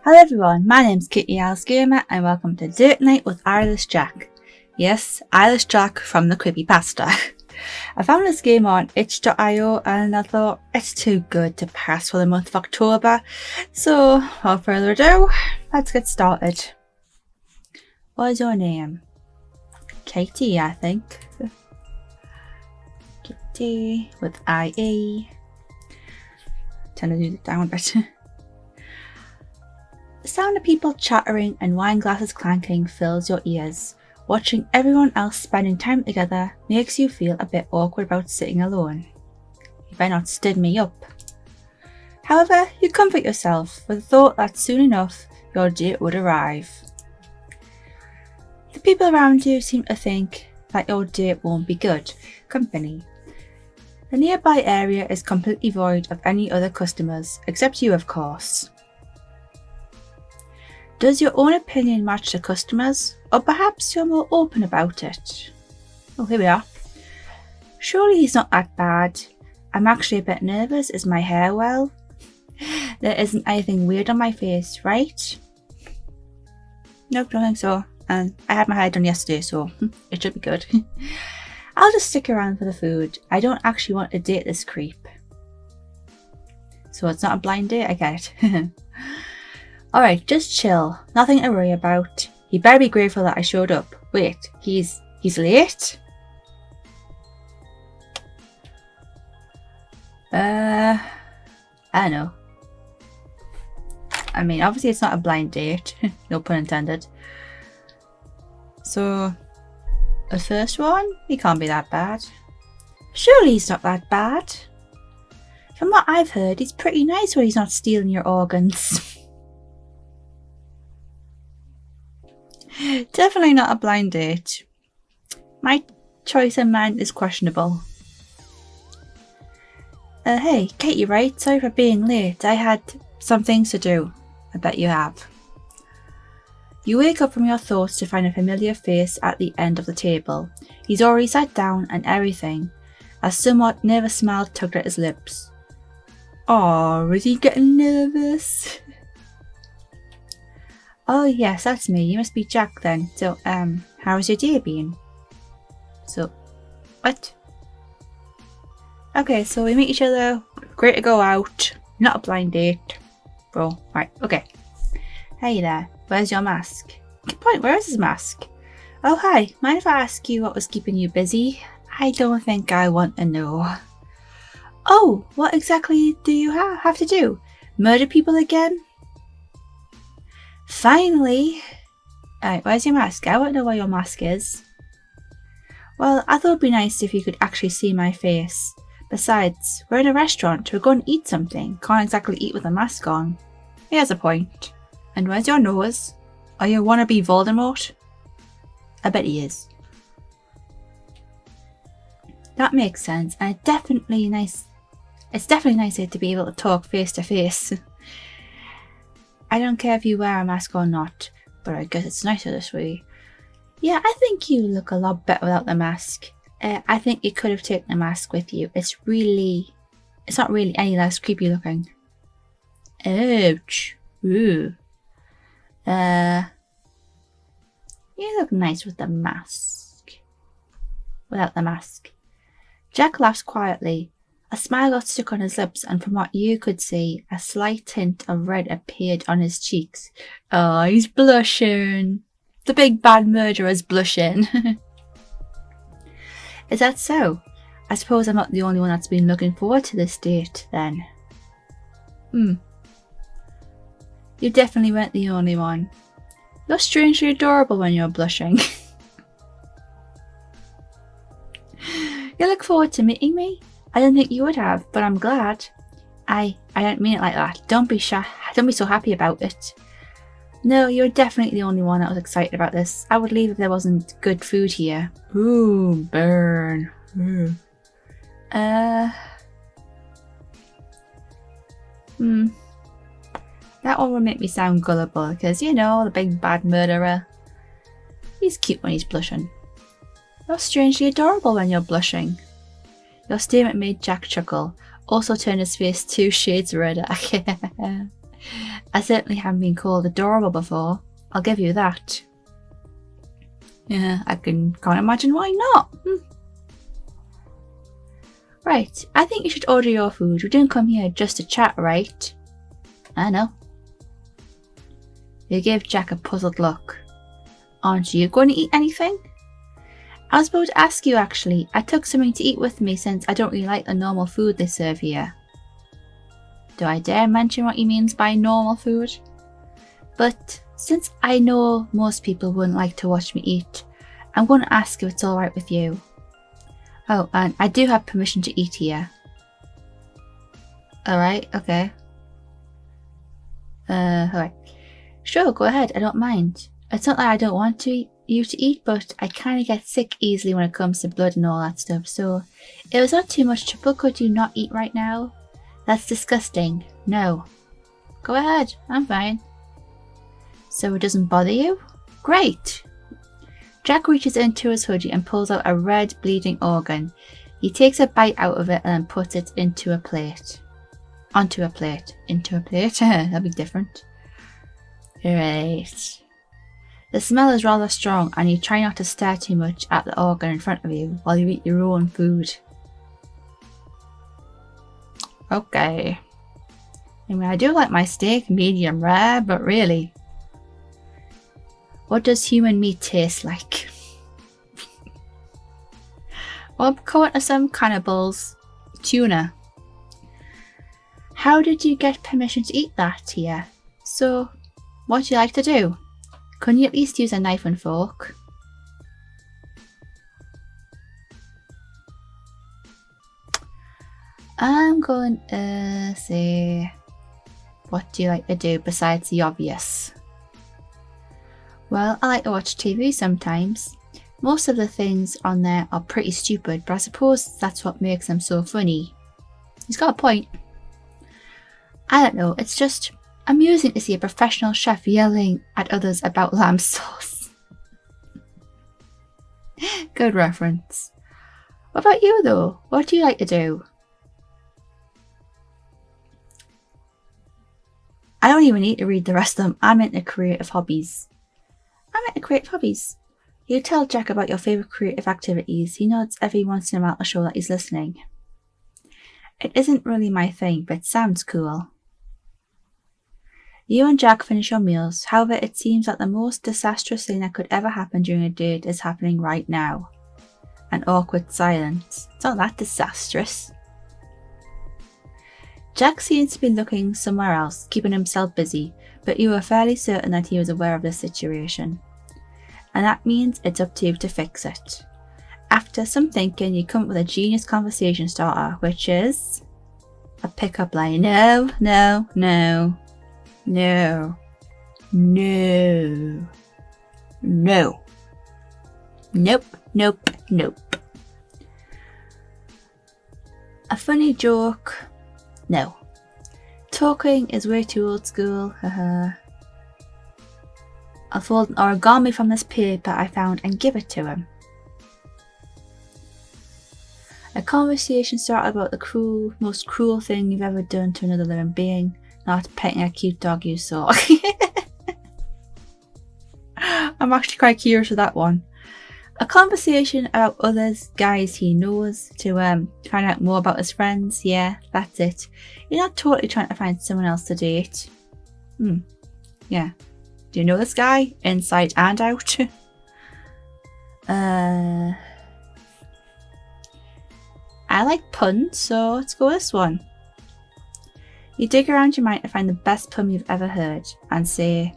Hello everyone, my name's Kitty Eyeless Gamer and welcome to Date Night with Eyeless Jack. Yes, Eyeless Jack from the creepypasta. I found this game on itch.io and I thought it's too good to pass for the month of October. So, without further ado, let's get started. What is your name? Katie, I think. Katie with IE. Turn the music down a bit. The sound of people chattering and wine glasses clanking fills your ears. Watching everyone else spending time together makes you feel a bit awkward about sitting alone. You better not stood me up. However, you comfort yourself with the thought that soon enough your date would arrive. The people around you seem to think that your date won't be good company. The nearby area is completely void of any other customers, except you of course. Does your own opinion match the customers, or perhaps you're more open about it? Oh, here we are. Surely he's not that bad. I'm actually a bit nervous. Is my hair well? There isn't anything weird on my face, right? Nope, don't think so. And I had my hair done yesterday, so it should be good. I'll just stick around for the food. I don't actually want to date this creep. So it's not a blind date, I get it. Alright, just chill. Nothing to worry about. You better be grateful that I showed up. Wait, he's late? I don't know. I mean, obviously it's not a blind date. No pun intended. So, the first one? He can't be that bad. Surely he's not that bad. From what I've heard, he's pretty nice when he's not stealing your organs. Definitely not a blind date. My choice in mind is questionable. Hey, Katie, right? Sorry for being late. I had some things to do. I bet you have. You wake up from your thoughts to find a familiar face at the end of the table. He's already sat down and everything. A somewhat nervous smile tugged at his lips. Oh, is he getting nervous? Oh yes, that's me. You must be Jack then. So, how's your day been? So, what? Okay, so we meet each other. Great to go out. Not a blind date. Bro, right, okay. Hey there, where's your mask? Good point, where is his mask? Oh hi, mind if I ask you what was keeping you busy? I don't think I want to know. Oh, what exactly do you have to do? Murder people again? Finally! Alright, where's your mask? I won't know where your mask is. Well, I thought it'd be nice if you could actually see my face. Besides, we're in a restaurant, we're going to eat something. Can't exactly eat with a mask on. He has a point. And where's your nose? Are you wannabe Voldemort? I bet he is. That makes sense, and it's definitely nicer to be able to talk face to face. I don't care if you wear a mask or not, but I guess it's nicer this way. Yeah, I think you look a lot better without the mask. I think you could have taken the mask with you. It's not really any less creepy looking. Ouch. Ooh. You look nice with the mask. Without the mask. Jack laughs quietly. A smile got stuck on his lips, and from what you could see, a slight tint of red appeared on his cheeks. Oh, he's blushing. The big bad murderer's blushing. Is that so? I suppose I'm not the only one that's been looking forward to this date, then. You definitely weren't the only one. You're strangely adorable when you're blushing. You look forward to meeting me? I didn't think you would have, but I'm glad. I don't mean it like that. Don't be so happy about it. No, you're definitely the only one that was excited about this. I would leave if there wasn't good food here. Ooh, burn. Ooh. That one would make me sound gullible, because, you know, the big bad murderer. He's cute when he's blushing. You're strangely adorable when you're blushing. Your statement made Jack chuckle, also turned his face 2 shades redder. I certainly haven't been called adorable before, I'll give you that. Yeah, can't imagine why not. Right, I think you should order your food. We didn't come here just to chat, right? I know. You gave Jack a puzzled look. Aren't you going to eat anything? I was about to ask you actually. I took something to eat with me since I don't really like the normal food they serve here. Do I dare mention what he means by normal food? But since I know most people wouldn't like to watch me eat, I'm going to ask if it's alright with you. Oh, and I do have permission to eat here. Alright, okay. Alright. Sure, go ahead, I don't mind. It's not that I don't want you to eat, but I kind of get sick easily when it comes to blood and all that stuff, so if it's not too much trouble, could you not eat right now? That's disgusting. No. Go ahead, I'm fine. So it doesn't bother you? Great! Jack reaches into his hoodie and pulls out a red bleeding organ. He takes a bite out of it and then puts it into a plate. Onto a plate. Into a plate? That'd be different. Right. The smell is rather strong and you try not to stare too much at the organ in front of you while you eat your own food. Okay. I mean, I do like my steak medium rare, but really, what does human meat taste like? Well, according to some cannibals, tuna. How did you get permission to eat that here? So, what do you like to do? Couldn't you at least use a knife and fork? I'm going to say, what do you like to do besides the obvious? Well, I like to watch TV sometimes. Most of the things on there are pretty stupid, but I suppose that's what makes them so funny. He's got a point. I don't know, it's just amusing to see a professional chef yelling at others about lamb sauce. Good reference. What about you though? What do you like to do? I don't even need to read the rest of them. I'm into creative hobbies. You tell Jack about your favourite creative activities. He nods every once in a while to show that he's listening. It isn't really my thing, but it sounds cool. You and Jack finish your meals. However, it seems that the most disastrous thing that could ever happen during a date is happening right now. An awkward silence. It's not that disastrous. Jack seems to be looking somewhere else, keeping himself busy, but you are fairly certain that he was aware of the situation. And that means it's up to you to fix it. After some thinking, you come up with a genius conversation starter, which is a pickup line. No. Nope. A funny joke. No. Talking is way too old school. I'll fold an origami from this paper I found and give it to him. A conversation started about the most cruel thing you've ever done to another living being, not petting a cute dog you saw. I'm actually quite curious with that one. A conversation about others, guys he knows, to find out more about his friends. Yeah, that's it. You're not totally trying to find someone else to date. Yeah. Do you know this guy? Inside and out? I like puns, so let's go with this one. You dig around your mind to find the best pun you've ever heard and say,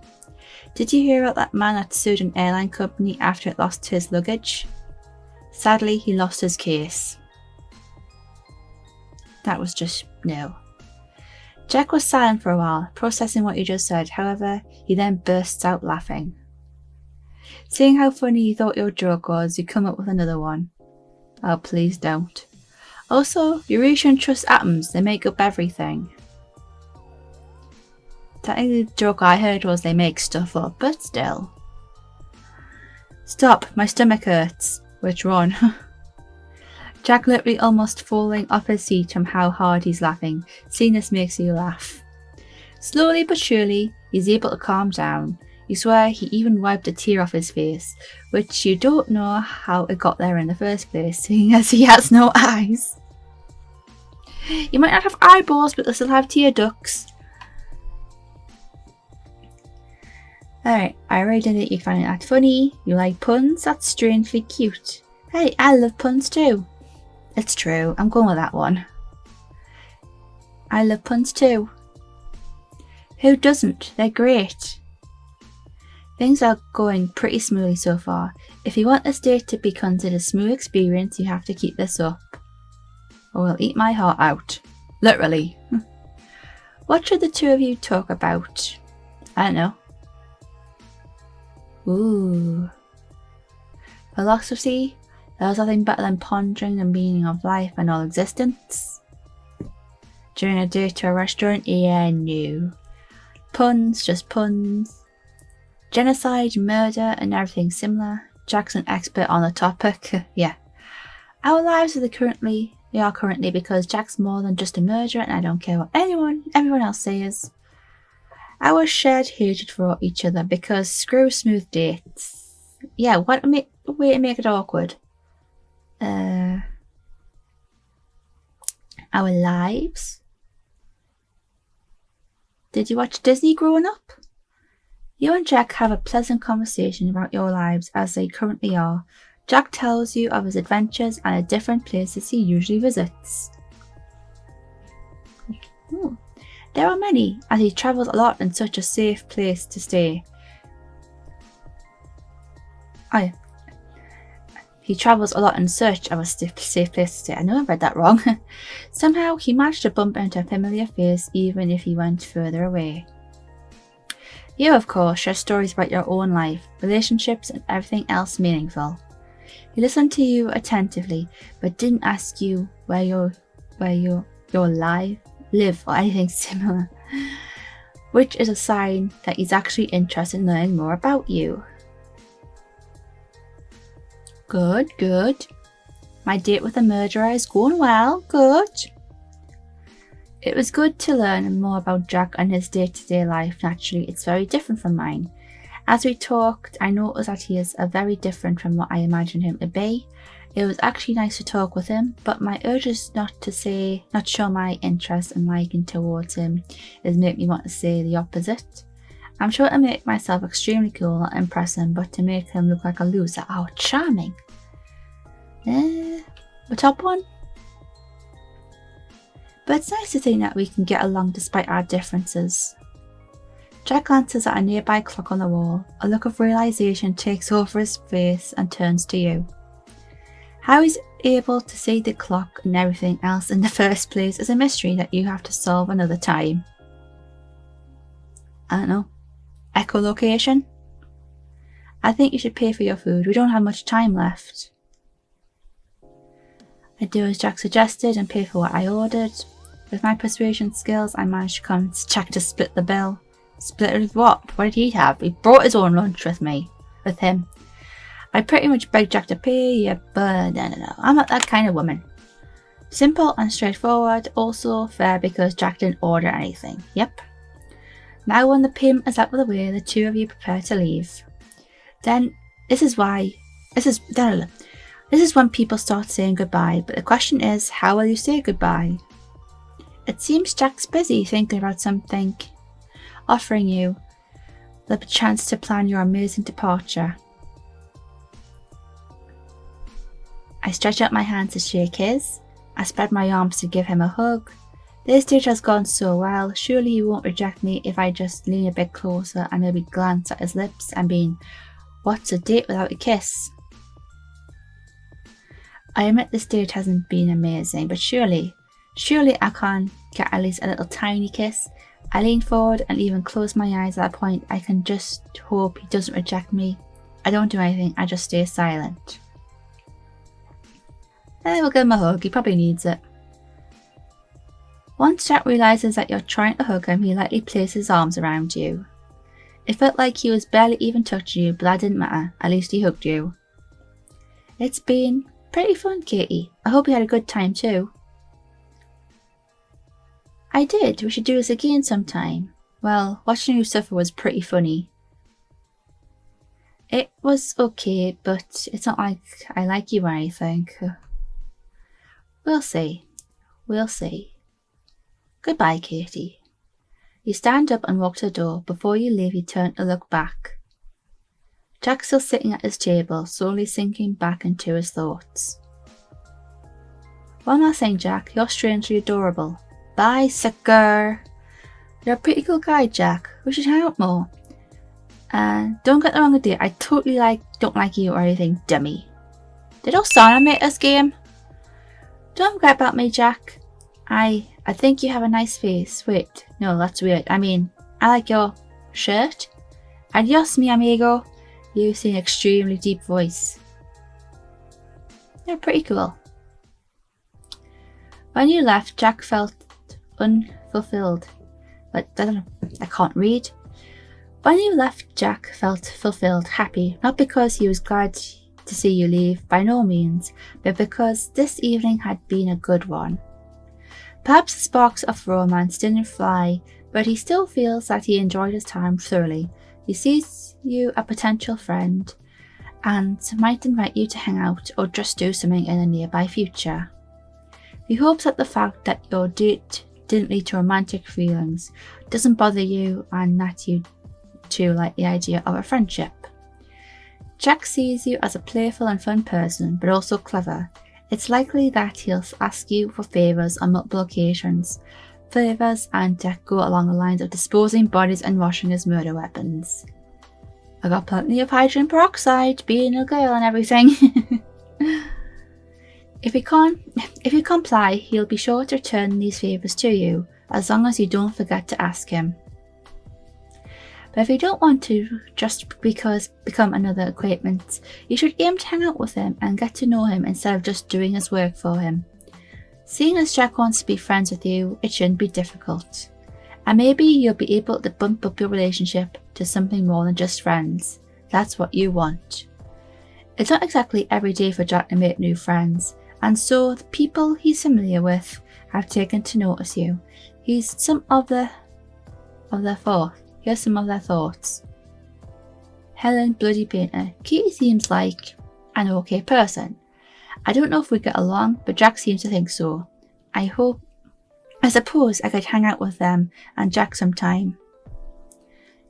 did you hear about that man that sued an airline company after it lost his luggage? Sadly, he lost his case. That was just no. Jack was silent for a while, processing what you just said. However, he then bursts out laughing. Seeing how funny you thought your joke was, you come up with another one. Oh, please don't. Also, you really shouldn't trust atoms, they make up everything. Technically, the joke I heard was they make stuff up, but still. Stop, my stomach hurts. Which one? Jack literally almost falling off his seat from how hard he's laughing. Seeing this makes you laugh. Slowly but surely, he's able to calm down. You swear he even wiped a tear off his face, which you don't know how it got there in the first place, seeing as he has no eyes. You might not have eyeballs, but they still have tear ducts. Alright, I already did it. You find that funny. You like puns? That's strangely cute. Hey, I love puns too. It's true, I'm going with that one. I love puns too. Who doesn't? They're great. Things are going pretty smoothly so far. If you want this date to be considered a smooth experience, you have to keep this up, or it'll eat my heart out. Literally. What should the two of you talk about? I don't know. Ooh. Philosophy? There's nothing better than pondering the meaning of life and all existence. During a date to a restaurant? Yeah, no. Puns, just puns. Genocide, murder, and everything similar. Jack's an expert on the topic. Yeah. Our lives are currently because Jack's more than just a murderer, and I don't care what everyone else says. Our shared hatred for each other because screw smooth dates. Yeah, what a way to make it awkward. Our lives. Did you watch Disney growing up? You and Jack have a pleasant conversation about your lives as they currently are. Jack tells you of his adventures and the different places he usually visits. Ooh. There are many, as he travels a lot and such a safe place to stay. He travels a lot in search of a safe place to stay. I know I read that wrong. Somehow he managed to bump into a familiar face even if he went further away. You, of course, share stories about your own life, relationships, and everything else meaningful. He listened to you attentively, but didn't ask you where you live or anything similar, which is a sign that he's actually interested in learning more about you. Good, good. My date with the murderer is going well. Good. It was good to learn more about Jack and his day-to-day life. Naturally, it's very different from mine. As we talked, I noticed that he is very different from what I imagined him to be. It was actually nice to talk with him, but my urge is not show my interest and liking towards him is make me want to say the opposite. I'm sure to make myself extremely cool and impress him, but to make him look like a loser. Oh, charming. The top one? But it's nice to think that we can get along despite our differences. Jack glances at a nearby clock on the wall. A look of realization takes over his face and turns to you. How he's able to see the clock and everything else in the first place is a mystery that you have to solve another time. I don't know. Echolocation? I think you should pay for your food. We don't have much time left. I do as Jack suggested and pay for what I ordered. With my persuasion skills, I managed to convince Jack to split the bill. Split it with what? What did he have? He brought his own lunch with him. I pretty much begged Jack to pay, yeah, but no, I'm not that kind of woman. Simple and straightforward, also fair because Jack didn't order anything. Yep. Now when the payment is out of the way, the two of you prepare to leave. Then, this is when people start saying goodbye, but the question is, how will you say goodbye? It seems Jack's busy thinking about something, offering you the chance to plan your amazing departure. I stretch out my hands to shake his. I spread my arms to give him a hug. This date has gone so well. Surely he won't reject me if I just lean a bit closer and maybe glance at his lips and being, what's a date without a kiss? I admit this date hasn't been amazing, but surely I can get at least a little tiny kiss. I lean forward and even close my eyes at that point. I can just hope he doesn't reject me. I don't do anything, I just stay silent. We'll give him a hug, he probably needs it. Once Jack realises that you're trying to hug him, he lightly places his arms around you. It felt like he was barely even touching you, but that didn't matter, at least he hugged you. It's been pretty fun, Katie. I hope you had a good time too. I did, we should do this again sometime. Well, watching you suffer was pretty funny. It was okay, but it's not like I like you or anything. We'll see. We'll see. Goodbye, Katie. You stand up and walk to the door. Before you leave, you turn to look back. Jack's still sitting at his table, slowly sinking back into his thoughts. One last thing, Jack. You're strangely adorable. Bye, sucker. You're a pretty cool guy, Jack. We should hang out more. Don't get the wrong idea. I totally don't like you or anything, dummy. Did Osana make this game? Don't forget about me, Jack. I think you have a nice face. Wait, no, that's weird. I mean, I like your shirt. Adios, mi amigo. You sing an extremely deep voice. You're pretty cool. When you left, Jack felt unfulfilled. But I can't read. When you left, Jack felt fulfilled, happy, not because he was glad to see you leave, by no means, but because this evening had been a good one. Perhaps the sparks of romance didn't fly, but he still feels that he enjoyed his time thoroughly. He sees you a potential friend and might invite you to hang out or just do something in the nearby future. He hopes that the fact that your date didn't lead to romantic feelings doesn't bother you and that you two like the idea of a friendship. Jack sees you as a playful and fun person, but also clever. It's likely that he'll ask you for favours on multiple occasions. Favours and go along the lines of disposing bodies and washing his murder weapons. I got plenty of hydrogen peroxide, being a girl and everything. If you comply, he'll be sure to return these favours to you, as long as you don't forget to ask him. But if you don't want to just become another acquaintance, you should aim to hang out with him and get to know him instead of just doing his work for him. Seeing as Jack wants to be friends with you, it shouldn't be difficult. And maybe you'll be able to bump up your relationship to something more than just friends. That's what you want. It's not exactly every day for Jack to make new friends, and so the people he's familiar with have taken to notice you. Here's some of their thoughts. Helen Bloody Painter. Katie seems like an okay person. I don't know if we get along, but Jack seems to think so. I suppose I could hang out with them and Jack sometime.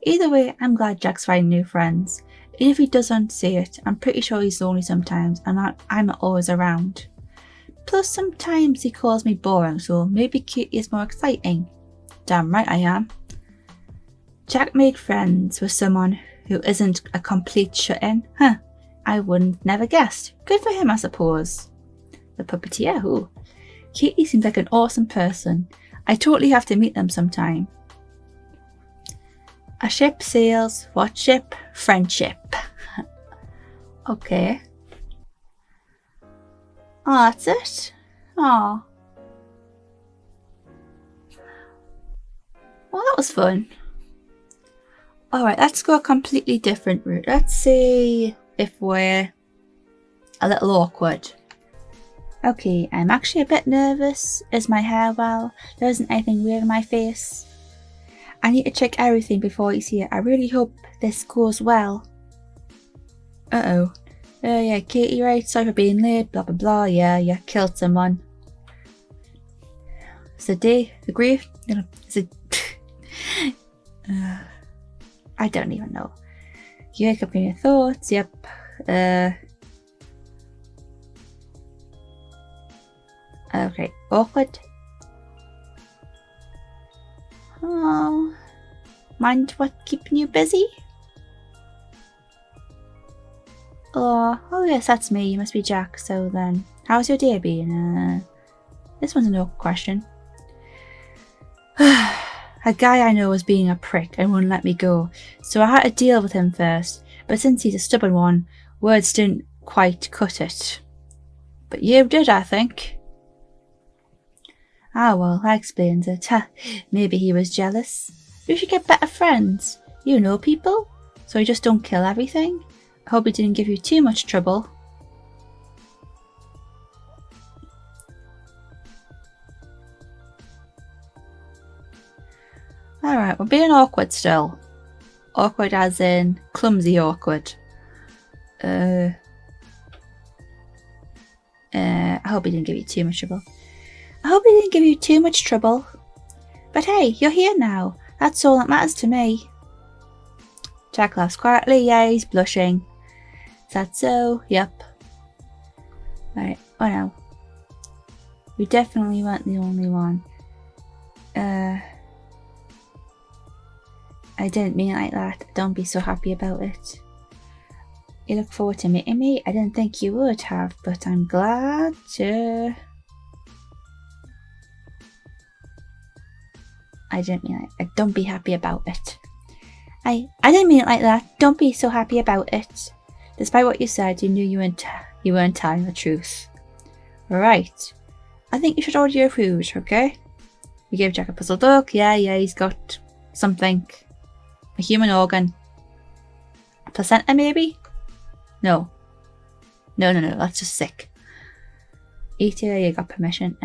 Either way, I'm glad Jack's finding new friends. Even if he doesn't say it, I'm pretty sure he's lonely sometimes and I'm not always around. Plus, sometimes he calls me boring, so maybe Katie is more exciting. Damn right I am. Jack made friends with someone who isn't a complete shut-in. Huh, I wouldn't never guessed. Good for him, I suppose. The puppeteer, who? Katie seems like an awesome person. I totally have to meet them sometime. A ship sails. What ship? Friendship. Okay. Oh, that's it? Oh. Well, that was fun. Alright, let's go a completely different route. Let's see if we're a little awkward. Okay, I'm actually a bit nervous. Is my hair well? There isn't anything weird in my face. I need to check everything before he's here. I really hope this goes well. Uh-oh. Yeah, Katie, right? Sorry for being late, blah blah blah. Yeah, you killed someone. It's a day, the grief. I don't even know. You wake up in your thoughts, yep. Okay, awkward. Oh, mind what keeping you busy? Oh yes, that's me. You must be Jack. So then, how's your day been? This one's a no question. A guy I know was being a prick and wouldn't let me go, so I had to deal with him first, but since he's a stubborn one, words didn't quite cut it. But you did, I think. Ah well, that explains it. Maybe he was jealous. We should get better friends. You know people, so you just don't kill everything. I hope he didn't give you too much trouble. Alright, we're being awkward still. Awkward as in clumsy awkward. I hope he didn't give you too much trouble. I hope he didn't give you too much trouble. But hey, you're here now. That's all that matters to me. Jack laughs quietly. Yeah, he's blushing. Is that so? Yep. Right. Oh no. You definitely weren't the only one. I didn't mean it like that. Don't be so happy about it. You look forward to meeting me? I didn't think you would have, but I'm glad to... I didn't mean it. Don't be happy about it. I didn't mean it like that. Don't be so happy about it. Despite what you said, you knew you weren't telling the truth. Right. I think you should order your food, okay? We gave Jack a puzzled look. Yeah, he's got something. A human organ. A placenta, maybe? No, that's just sick. Eat it, you got permission.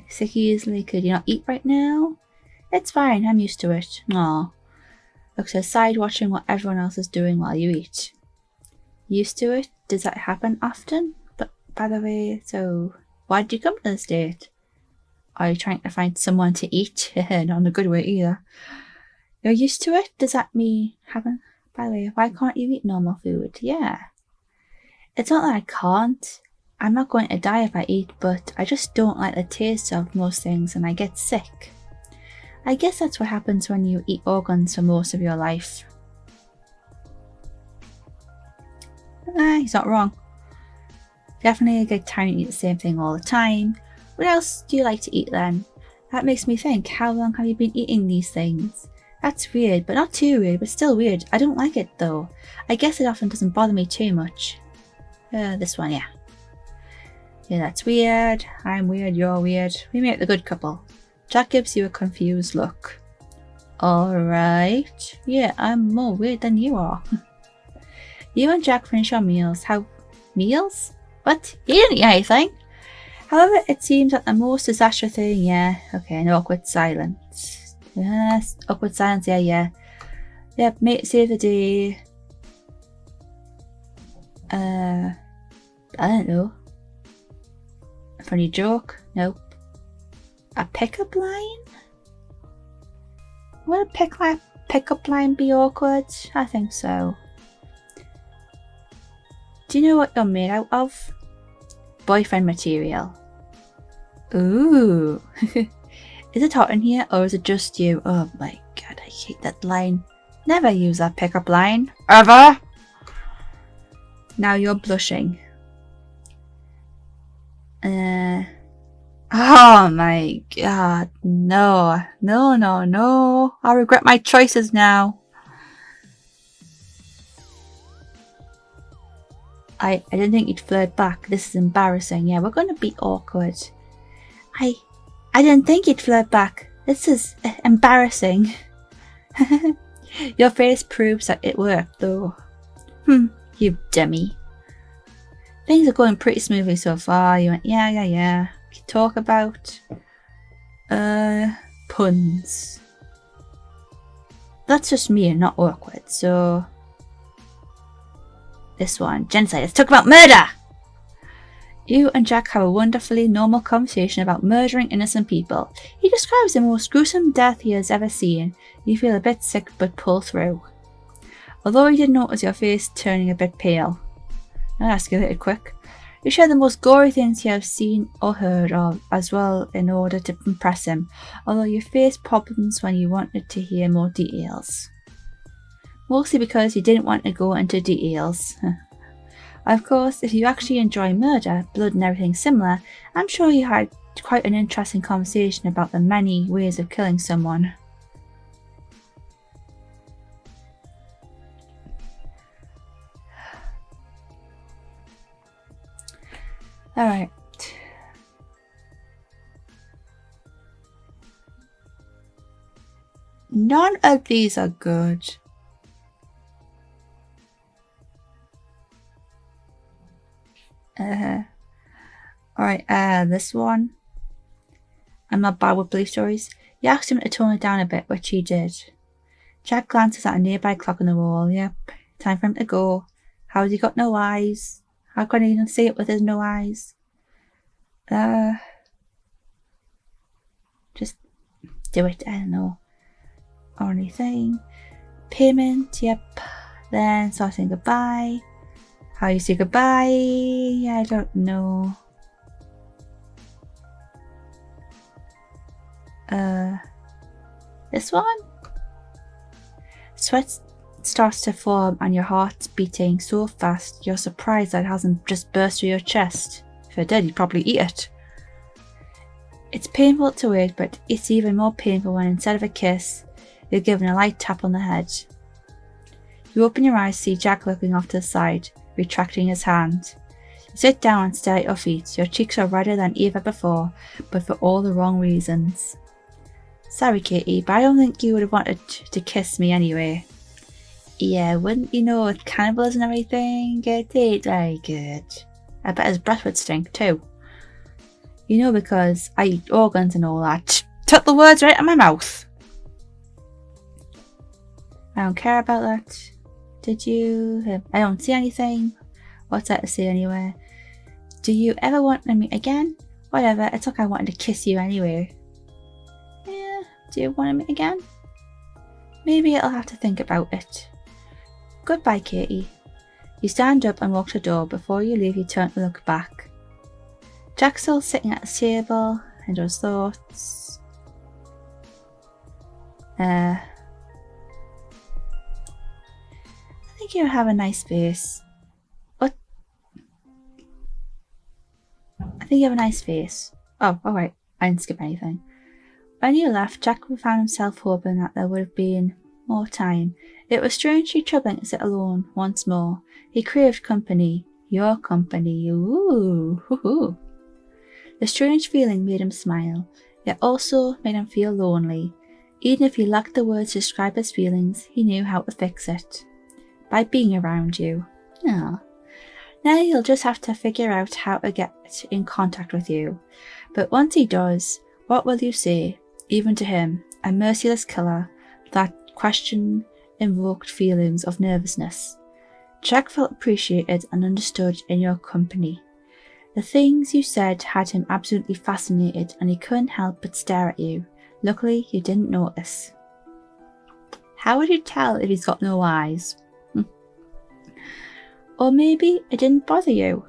Sick easily, could you not eat right now? It's fine, I'm used to it. Aw. Look to the side watching what everyone else is doing while you eat. Used to it? Does that happen often? But by the way, so why did you come to this date? Are you trying to find someone to eat? Not in a good way either. You're used to it? Does that mean happen? By the way, why can't you eat normal food? Yeah. It's not that I can't. I'm not going to die if I eat, but I just don't like the taste of most things and I get sick. I guess that's what happens when you eat organs for most of your life. He's not wrong. Definitely a good time to eat the same thing all the time. What else do you like to eat then? That makes me think, how long have you been eating these things? That's weird, but not too weird, but still weird. I don't like it though. I guess it often doesn't bother me too much. This one, yeah. Yeah, that's weird. I'm weird, you're weird. We make the good couple. Jack gives you a confused look. Alright. Yeah, I'm more weird than you are. You and Jack finish your meals. How... Meals? What? He didn't eat anything. However, it seems that the most disastrous thing, yeah. Okay, an awkward silence. Yes, awkward silence, yeah. Yep, mate, save the day. I don't know. A funny joke? Nope. A pickup line? Would a pickup line be awkward? I think so. Do you know what you're made out of? Boyfriend material. Ooh. Is it hot in here or is it just you? Oh my god, I hate that line. Never use that pickup line. Ever! Now you're blushing. Oh my god, no. I regret my choices now. I didn't think you'd flirt back. This is embarrassing. Yeah, we're gonna be awkward. I didn't think you'd flirt back. This is embarrassing. Your face proves that it worked though. You dummy. Things are going pretty smoothly so far. You went, yeah. Talk about puns. That's just me and not awkward, so this one, genocide. Let's talk about murder! You and Jack have a wonderfully normal conversation about murdering innocent people. He describes the most gruesome death he has ever seen. You feel a bit sick but pull through. Although he did notice your face turning a bit pale. That escalated quick. You share the most gory things you have seen or heard of as well in order to impress him, although you faced problems when you wanted to hear more details. Mostly because you didn't want to go into details. Of course, if you actually enjoy murder, blood and everything similar, I'm sure you had quite an interesting conversation about the many ways of killing someone. Alright. None of these are good. Alright, this one. I'm not bad with police stories. You asked him to tone it down a bit, which he did. Jack glances at a nearby clock on the wall. Yep, time for him to go. How's he got no eyes? How can he even see it with his no eyes? Just do it, I don't know. Only thing. Payment, yep. Then start saying goodbye. How you say goodbye? I don't know. This one? Sweat starts to form and your heart's beating so fast you're surprised that it hasn't just burst through your chest. If it did, you'd probably eat it. It's painful to wait, but it's even more painful when instead of a kiss, you're given a light tap on the head. You open your eyes to see Jack looking off to the side, retracting his hand. You sit down and stare at your feet. Your cheeks are redder than ever before, but for all the wrong reasons. Sorry, Katie, but I don't think you would have wanted to kiss me anyway. Yeah, wouldn't you know with cannibalism and everything, it ain't very good. I bet his breath would stink too. You know, because I eat organs and all that. Took the words right out of my mouth. I don't care about that. Did you? I don't see anything. What's that to say anyway? Do you ever want to meet again? Whatever, it's like I wanted to kiss you anyway. Yeah, do you want to meet again? Maybe I'll have to think about it. Goodbye, Katie. You stand up and walk to the door. Before you leave, you turn to look back. Jack's still sitting at the table and does thoughts. I think you have a nice face. What? I think you have a nice face. Oh, alright. I didn't skip anything. When you left, Jack found himself hoping that there would have been more time. It was strangely troubling to sit alone once more. He craved company. Your company. Ooh. Hoo-hoo. The strange feeling made him smile, yet also made him feel lonely. Even if he lacked the words to describe his feelings, he knew how to fix it. By being around you. Ah. Now he'll just have to figure out how to get in contact with you. But once he does, what will you say? Even to him, a merciless killer, that question invoked feelings of nervousness. Jack felt appreciated and understood in your company. The things you said had him absolutely fascinated and he couldn't help but stare at you. Luckily, you didn't notice. How would you tell if he's got no eyes? Or maybe it didn't bother you.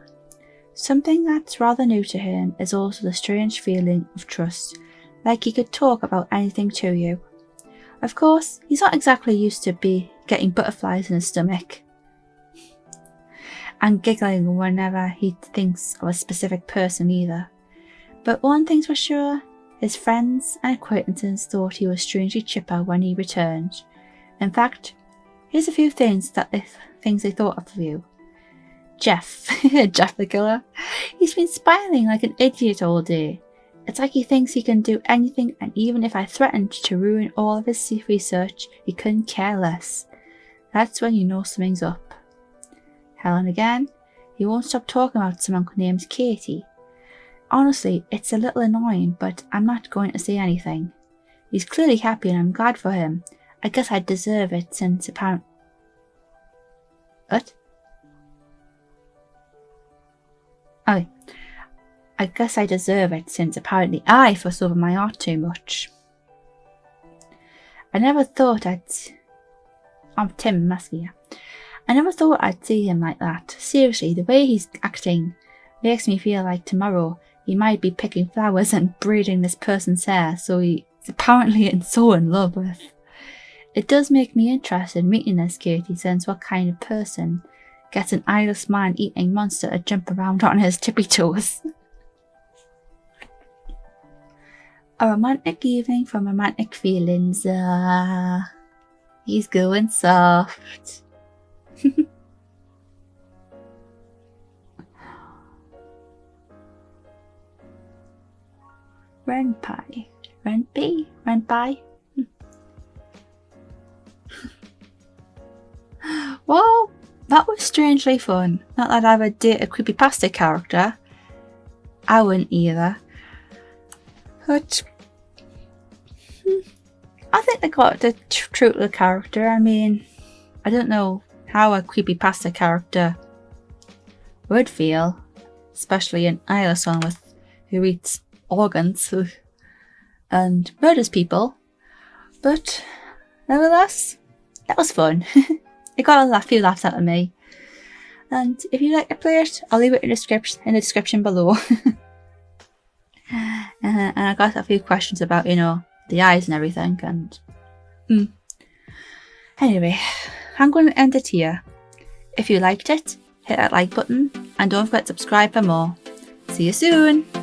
Something that's rather new to him is also the strange feeling of trust, like he could talk about anything to you. Of course, he's not exactly used to getting butterflies in his stomach and giggling whenever he thinks of a specific person either. But one thing's for sure, his friends and acquaintances thought he was strangely chipper when he returned. In fact, here's a few things they thought of you. Jeff, Jeff the killer, he's been smiling like an idiot all day. It's like he thinks he can do anything, and even if I threatened to ruin all of his research, he couldn't care less. That's when you know something's up. Helen again, he won't stop talking about someone named Katie. Honestly, it's a little annoying, but I'm not going to say anything. He's clearly happy and I'm glad for him. I guess I deserve it since apparently... What? Oh, I guess I deserve it since apparently I fuss over my art too much. I never thought I'd... I'm Tim Muskie. I never thought I'd see him like that. Seriously, the way he's acting makes me feel like tomorrow he might be picking flowers and braiding this person's hair, so he's apparently so in love with. It does make me interested in meeting this Katie, since what kind of person gets an eyeless man-eating monster to jump around on his tippy toes? A romantic evening from romantic feelings. He's going soft. Renpie. Renpie? Renpie? Well, that was strangely fun. Not that I would date a creepypasta character. I wouldn't either. But I think they got it true to the character. I mean, I don't know how a creepypasta character would feel, especially an eyeless one who eats organs and murders people. But nevertheless, that was fun. It got a few laughs out of me. And if you'd like to play it, I'll leave it in the description below. And I got a few questions about, the eyes and everything. And anyway, I'm going to end it here. If you liked it, hit that like button and don't forget to subscribe for more. See you soon!